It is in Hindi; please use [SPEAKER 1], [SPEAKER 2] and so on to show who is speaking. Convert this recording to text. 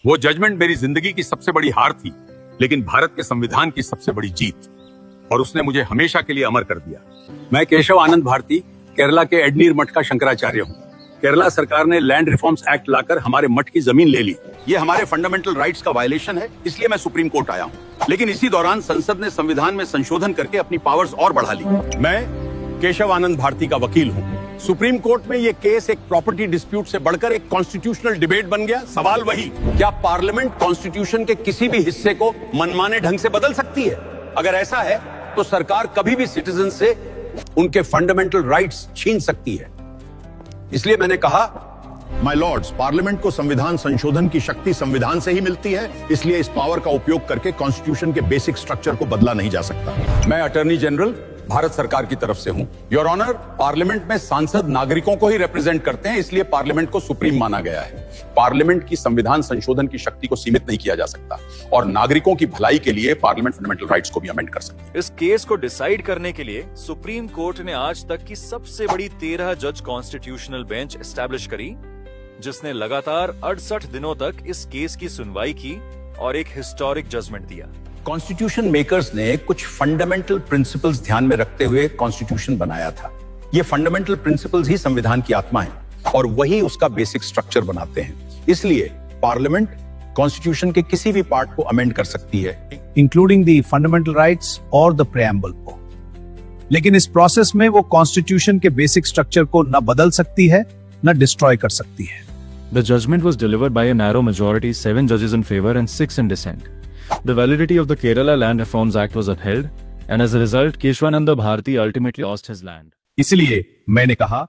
[SPEAKER 1] वो जजमेंट मेरी जिंदगी की सबसे बड़ी हार थी, लेकिन भारत के संविधान की सबसे बड़ी जीत, और उसने मुझे हमेशा के लिए अमर कर दिया। मैं केशव आनंद भारती, केरला के एडनीर मठ का शंकराचार्य हूँ। केरला सरकार ने लैंड रिफॉर्म्स एक्ट लाकर हमारे मठ की जमीन ले ली। ये हमारे फंडामेंटल राइट्स का वायलेशन है, इसलिए मैं सुप्रीम कोर्ट आया हूँ। लेकिन इसी दौरान संसद ने संविधान में संशोधन करके अपनी पावर्स और बढ़ा ली। मैं केशव आनंद भारती का वकील हूँ। सुप्रीम कोर्ट में ये केस एक प्रॉपर्टी डिस्प्यूट से बढ़कर एक कॉन्स्टिट्यूशनल डिबेट बन गया। सवाल वही, क्या पार्लियामेंट कॉन्स्टिट्यूशन के किसी भी हिस्से को मनमाने ढंग से बदल सकती है? अगर ऐसा है तो सरकार कभी भी सिटीजन से उनके फंडामेंटल राइट्स छीन सकती है। इसलिए मैंने कहा, माय लॉर्ड्स, पार्लियामेंट को संविधान संशोधन की शक्ति संविधान से ही मिलती है, इसलिए इस पावर का उपयोग करके कॉन्स्टिट्यूशन के बेसिक स्ट्रक्चर को बदला नहीं जा सकता। मैं अटॉर्नी जनरल भारत सरकार की तरफ से हूं। योर ऑनर, पार्लियामेंट में सांसद नागरिकों को ही रिप्रेजेंट करते हैं, इसलिए पार्लियामेंट को सुप्रीम माना गया है। पार्लियामेंट की संविधान संशोधन की शक्ति को सीमित नहीं किया जा सकता, और नागरिकों की भलाई के लिए पार्लियामेंट फंडामेंटल राइट्स को भी अमेंड कर सकती है।
[SPEAKER 2] इस केस को डिसाइड करने के लिए सुप्रीम कोर्ट ने आज तक की सबसे बड़ी 13 जज कॉन्स्टिट्यूशनल बेंच एस्टैब्लिश करी, जिसने लगातार 68 दिनों तक इस केस की सुनवाई की और एक हिस्टोरिक जजमेंट दिया।
[SPEAKER 1] कॉन्स्टिट्यूशन मेकर्स ने कुछ फंडामेंटल प्रिंसिपल्स ध्यान में रखते हुए कॉन्स्टिट्यूशन बनाया था। ये फंडामेंटल प्रिंसिपल्स ही संविधान की आत्मा है, और वही उसका बेसिक स्ट्रक्चर बनाते हैं। इसलिए पार्लियामेंट कॉन्स्टिट्यूशन के किसी भी पार्ट को अमेंड कर सकती है,
[SPEAKER 3] इंक्लूडिंग द फंडामेंटल राइट्स और द प्रेएम्बल को। लेकिन इस प्रोसेस में वो कॉन्स्टिट्यूशन के बेसिक स्ट्रक्चर को न बदल सकती है, न डिस्ट्रॉय कर सकती है।
[SPEAKER 4] The judgment was delivered by a narrow majority, 7 judges in favor and 6 in dissent. The validity of the Kerala Land Reforms Act was upheld, and as a result, Keshwananda Bharati ultimately lost his land.
[SPEAKER 3] इसलिए मैंने कहा,